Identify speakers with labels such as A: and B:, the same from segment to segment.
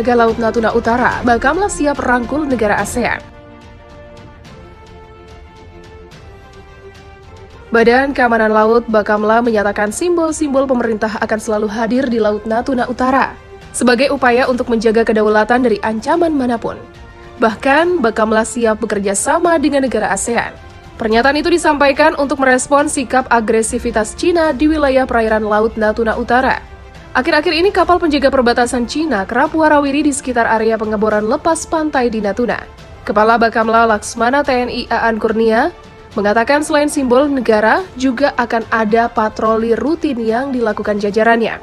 A: menjaga Laut Natuna Utara, Bakamla siap rangkul negara ASEAN. Badan Keamanan Laut Bakamla menyatakan simbol-simbol pemerintah akan selalu hadir di Laut Natuna Utara sebagai upaya untuk menjaga kedaulatan dari ancaman manapun. Bahkan, Bakamla siap bekerja sama dengan negara ASEAN. Pernyataan itu disampaikan untuk merespon sikap agresivitas Cina di wilayah perairan Laut Natuna Utara. Akhir-akhir ini kapal penjaga perbatasan Cina kerap warawiri di sekitar area pengeboran lepas pantai di Natuna. Kepala Bakamla Laksmana TNI Aan Kurnia mengatakan selain simbol negara, juga akan ada patroli rutin yang dilakukan jajarannya.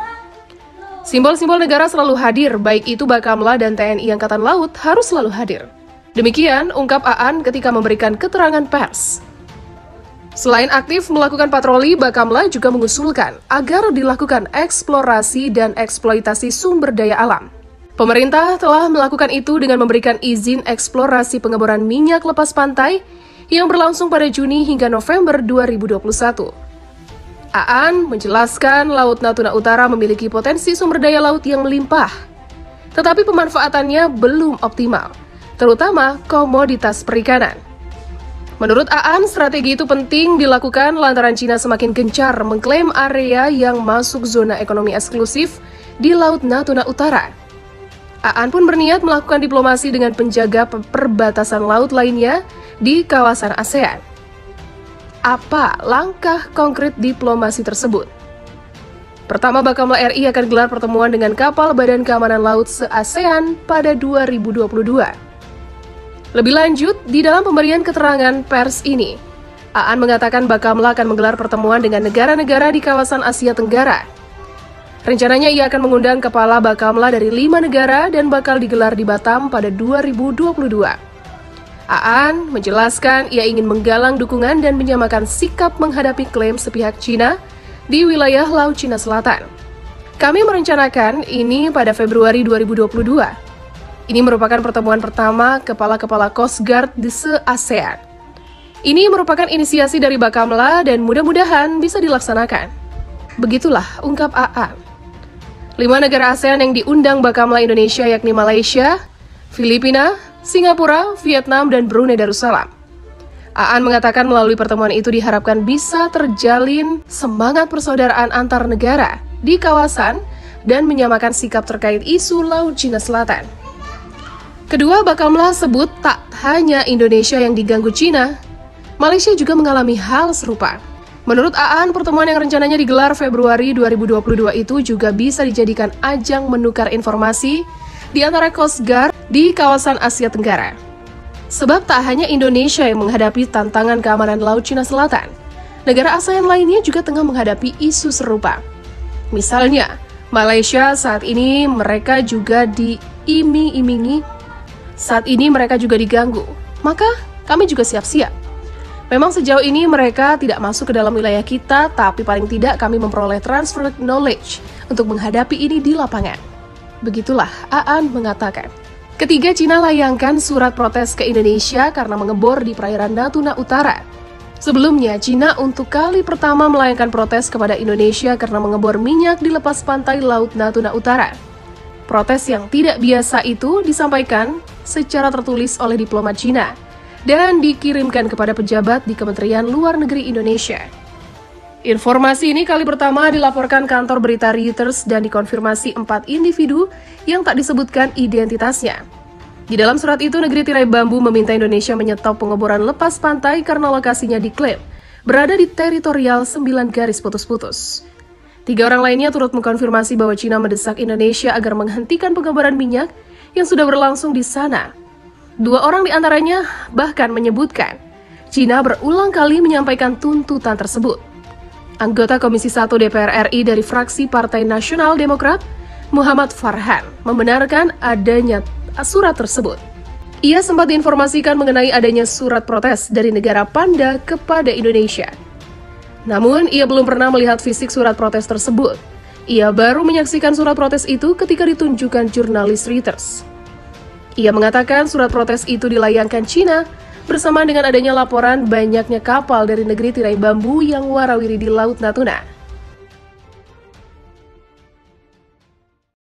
A: Simbol-simbol negara selalu hadir, baik itu Bakamla dan TNI Angkatan Laut harus selalu hadir. Demikian ungkap Aan ketika memberikan keterangan pers. Selain aktif melakukan patroli, Bakamla juga mengusulkan agar dilakukan eksplorasi dan eksploitasi sumber daya alam. Pemerintah telah melakukan itu dengan memberikan izin eksplorasi pengeboran minyak lepas pantai yang berlangsung pada Juni hingga November 2021. Aan menjelaskan Laut Natuna Utara memiliki potensi sumber daya laut yang melimpah, tetapi pemanfaatannya belum optimal, terutama komoditas perikanan. Menurut Aan, strategi itu penting dilakukan lantaran Cina semakin gencar mengklaim area yang masuk zona ekonomi eksklusif di Laut Natuna Utara. Aan pun berniat melakukan diplomasi dengan penjaga perbatasan laut lainnya di kawasan ASEAN. Apa langkah konkret diplomasi tersebut? Pertama, Bakamla RI akan gelar pertemuan dengan kapal Badan Keamanan Laut se-ASEAN pada 2022. Lebih lanjut, di dalam pemberian keterangan pers ini, Aan mengatakan Bakamla akan menggelar pertemuan dengan negara-negara di kawasan Asia Tenggara. Rencananya ia akan mengundang kepala Bakamla dari 5 negara dan bakal digelar di Batam pada 2022. Aan menjelaskan ia ingin menggalang dukungan dan menyamakan sikap menghadapi klaim sepihak Cina di wilayah Laut Cina Selatan. Kami merencanakan ini pada Februari 2022. Ini merupakan pertemuan pertama kepala-kepala Coast Guard di se-ASEAN. Ini merupakan inisiasi dari Bakamla dan mudah-mudahan bisa dilaksanakan. Begitulah ungkap Aan. 5 negara ASEAN yang diundang Bakamla Indonesia yakni Malaysia, Filipina, Singapura, Vietnam, dan Brunei Darussalam. Aan mengatakan melalui pertemuan itu diharapkan bisa terjalin semangat persaudaraan antar negara di kawasan dan menyamakan sikap terkait isu Laut Cina Selatan. Kedua, Bakamla sebut tak hanya Indonesia yang diganggu Cina, Malaysia juga mengalami hal serupa. Menurut Aan, pertemuan yang rencananya digelar Februari 2022 itu juga bisa dijadikan ajang menukar informasi di antara Coast Guard di kawasan Asia Tenggara. Sebab tak hanya Indonesia yang menghadapi tantangan keamanan Laut Cina Selatan, negara ASEAN lainnya juga tengah menghadapi isu serupa. Misalnya, Malaysia saat ini mereka juga diiming-imingi, saat ini mereka juga diganggu. Maka kami juga siap-siap. Memang sejauh ini mereka tidak masuk ke dalam wilayah kita, tapi paling tidak kami memperoleh transfer knowledge untuk menghadapi ini di lapangan. Begitulah Aan mengatakan. Ketiga, Cina layangkan surat protes ke Indonesia karena mengebor di perairan Natuna Utara. Sebelumnya, Cina untuk kali pertama melayangkan protes kepada Indonesia karena mengebor minyak di lepas pantai Laut Natuna Utara. Protes yang tidak biasa itu disampaikan secara tertulis oleh diplomat Cina dan dikirimkan kepada pejabat di Kementerian Luar Negeri Indonesia. Informasi ini kali pertama dilaporkan kantor berita Reuters dan dikonfirmasi 4 individu yang tak disebutkan identitasnya. Di dalam surat itu, negeri tirai bambu meminta Indonesia menyetop pengeboran lepas pantai karena lokasinya diklaim berada di teritorial 9 garis putus-putus. 3 orang lainnya turut mengkonfirmasi bahwa Cina mendesak Indonesia agar menghentikan pengeboran minyak yang sudah berlangsung di sana. 2 orang di antaranya bahkan menyebutkan Cina berulang kali menyampaikan tuntutan tersebut. Anggota Komisi 1 DPR RI dari fraksi Partai Nasional Demokrat, Muhammad Farhan, membenarkan adanya surat tersebut. Ia sempat diinformasikan mengenai adanya surat protes dari negara Panda kepada Indonesia. Namun, ia belum pernah melihat fisik surat protes tersebut. Ia baru menyaksikan surat protes itu ketika ditunjukkan jurnalis Reuters. Ia mengatakan surat protes itu dilayangkan Cina bersamaan dengan adanya laporan banyaknya kapal dari negeri tirai bambu yang warawiri di Laut Natuna.